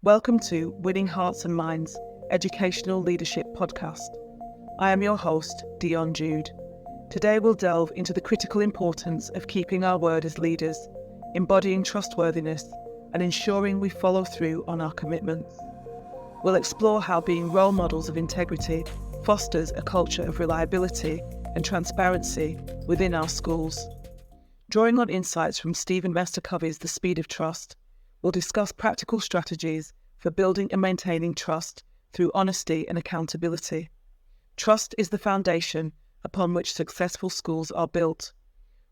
Welcome to Winning Hearts and Minds Educational Leadership Podcast. I am your host, Dionne Jude. Today we'll delve into the critical importance of keeping our word as leaders, embodying trustworthiness, and ensuring we follow through on our commitments. We'll explore how being role models of integrity fosters a culture of reliability and transparency within our schools. Drawing on insights from Stephen Covey's The Speed of Trust, we'll discuss practical strategies for building and maintaining trust through honesty and accountability. Trust is the foundation upon which successful schools are built.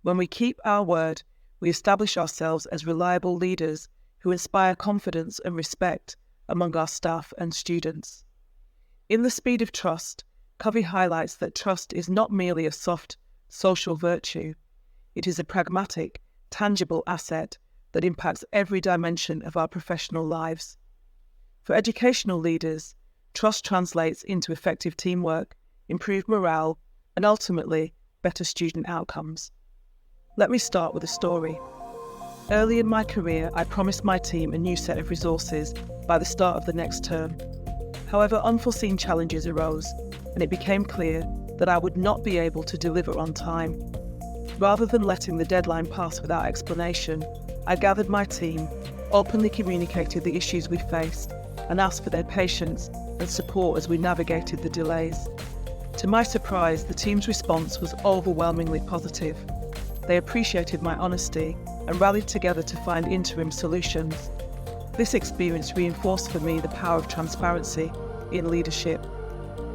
When we keep our word, we establish ourselves as reliable leaders who inspire confidence and respect among our staff and students. In The Speed of Trust, Covey highlights that trust is not merely a soft social virtue. It is a pragmatic, tangible asset that impacts every dimension of our professional lives. For educational leaders, trust translates into effective teamwork, improved morale, and ultimately, better student outcomes. Let me start with a story. Early in my career, I promised my team a new set of resources by the start of the next term. However, unforeseen challenges arose, and it became clear that I would not be able to deliver on time. Rather than letting the deadline pass without explanation, I gathered my team, openly communicated the issues we faced, and asked for their patience and support as we navigated the delays. To my surprise, the team's response was overwhelmingly positive. They appreciated my honesty and rallied together to find interim solutions. This experience reinforced for me the power of transparency in leadership.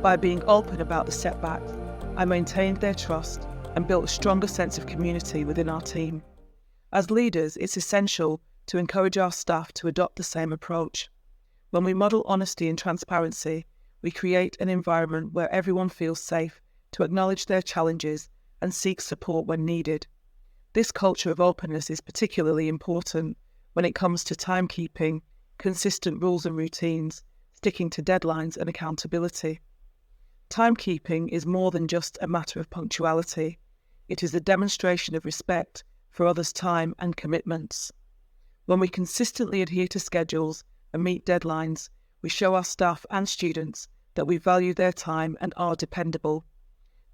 By being open about the setbacks, I maintained their trust and built a stronger sense of community within our team. As leaders, it's essential to encourage our staff to adopt the same approach. When we model honesty and transparency, we create an environment where everyone feels safe to acknowledge their challenges and seek support when needed. This culture of openness is particularly important when it comes to timekeeping, consistent rules and routines, sticking to deadlines and accountability. Timekeeping is more than just a matter of punctuality. It is a demonstration of respect for others' time and commitments. When we consistently adhere to schedules and meet deadlines, we show our staff and students that we value their time and are dependable.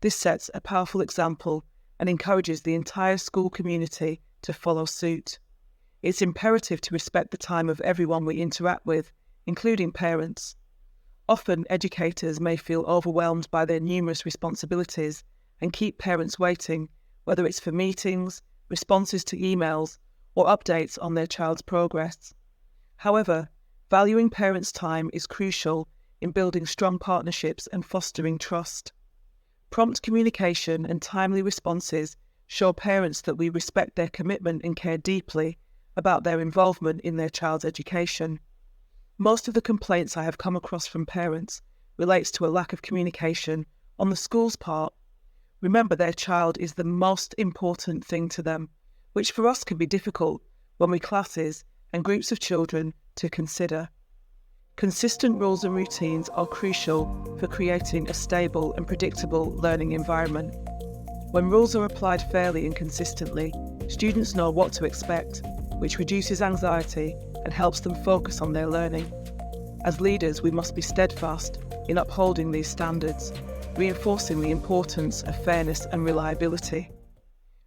This sets a powerful example and encourages the entire school community to follow suit. It's imperative to respect the time of everyone we interact with, including parents. Often, educators may feel overwhelmed by their numerous responsibilities and keep parents waiting, whether it's for meetings, responses to emails, or updates on their child's progress. However, valuing parents' time is crucial in building strong partnerships and fostering trust. Prompt communication and timely responses show parents that we respect their commitment and care deeply about their involvement in their child's education. Most of the complaints I have come across from parents relates to a lack of communication on the school's part. Remember, their child is the most important thing to them, which for us can be difficult when we classes and groups of children to consider. Consistent rules and routines are crucial for creating a stable and predictable learning environment. When rules are applied fairly and consistently, students know what to expect, which reduces anxiety and helps them focus on their learning. As leaders, we must be steadfast in upholding these standards, reinforcing the importance of fairness and reliability.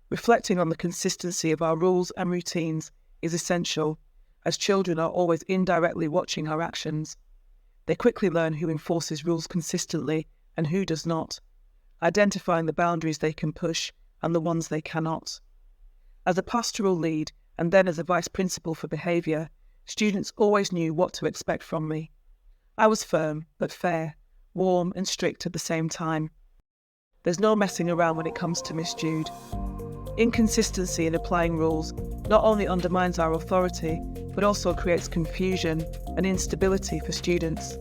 Reflecting on the consistency of our rules and routines is essential, as children are always indirectly watching our actions. They quickly learn who enforces rules consistently and who does not, identifying the boundaries they can push and the ones they cannot. As a pastoral lead and then as a vice principal for behaviour, students always knew what to expect from me. I was firm but fair, warm and strict at the same time. There's no messing around when it comes to Miss Jude. Inconsistency in applying rules not only undermines our authority, but also creates confusion and instability for students.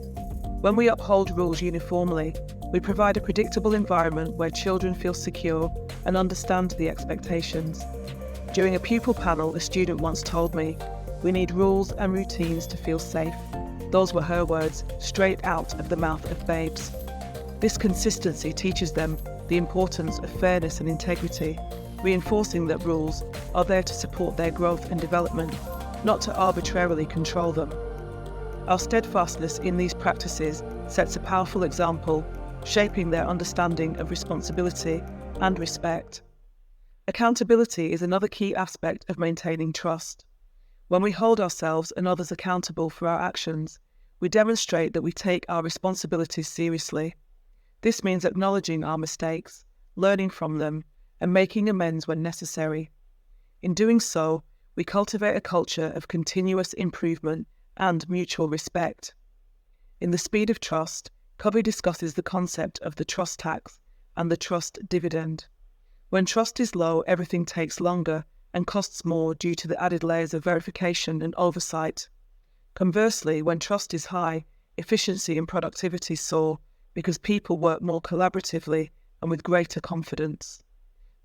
When we uphold rules uniformly, we provide a predictable environment where children feel secure and understand the expectations. During a pupil panel, a student once told me, "We need rules and routines to feel safe." Those were her words, straight out of the mouth of babes. This consistency teaches them the importance of fairness and integrity, reinforcing that rules are there to support their growth and development, not to arbitrarily control them. Our steadfastness in these practices sets a powerful example, shaping their understanding of responsibility and respect. Accountability is another key aspect of maintaining trust. When we hold ourselves and others accountable for our actions, we demonstrate that we take our responsibilities seriously. This means acknowledging our mistakes, learning from them, and making amends when necessary. In doing so, we cultivate a culture of continuous improvement and mutual respect. In The Speed of Trust, Covey discusses the concept of the trust tax and the trust dividend. When trust is low, everything takes longer and costs more due to the added layers of verification and oversight. Conversely, when trust is high, efficiency and productivity soar because people work more collaboratively and with greater confidence.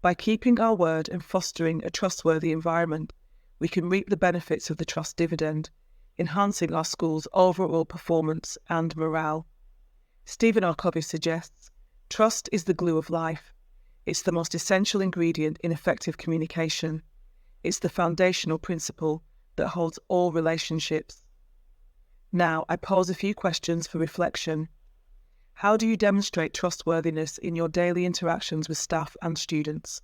By keeping our word and fostering a trustworthy environment, we can reap the benefits of the trust dividend, enhancing our school's overall performance and morale. Stephen R. Covey suggests, trust is the glue of life. It's the most essential ingredient in effective communication. It's the foundational principle that holds all relationships. Now, I pose a few questions for reflection. How do you demonstrate trustworthiness in your daily interactions with staff and students?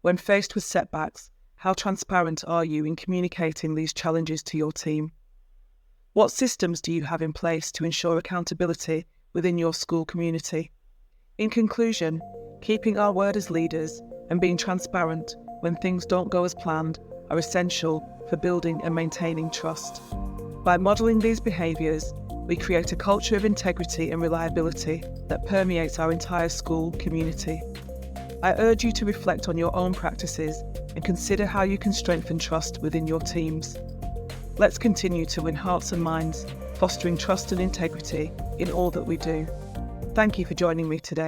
When faced with setbacks, how transparent are you in communicating these challenges to your team? What systems do you have in place to ensure accountability within your school community? In conclusion, keeping our word as leaders and being transparent when things don't go as planned are essential for building and maintaining trust. By modelling these behaviours, we create a culture of integrity and reliability that permeates our entire school community. I urge you to reflect on your own practices and consider how you can strengthen trust within your teams. Let's continue to win hearts and minds, fostering trust and integrity in all that we do. Thank you for joining me today.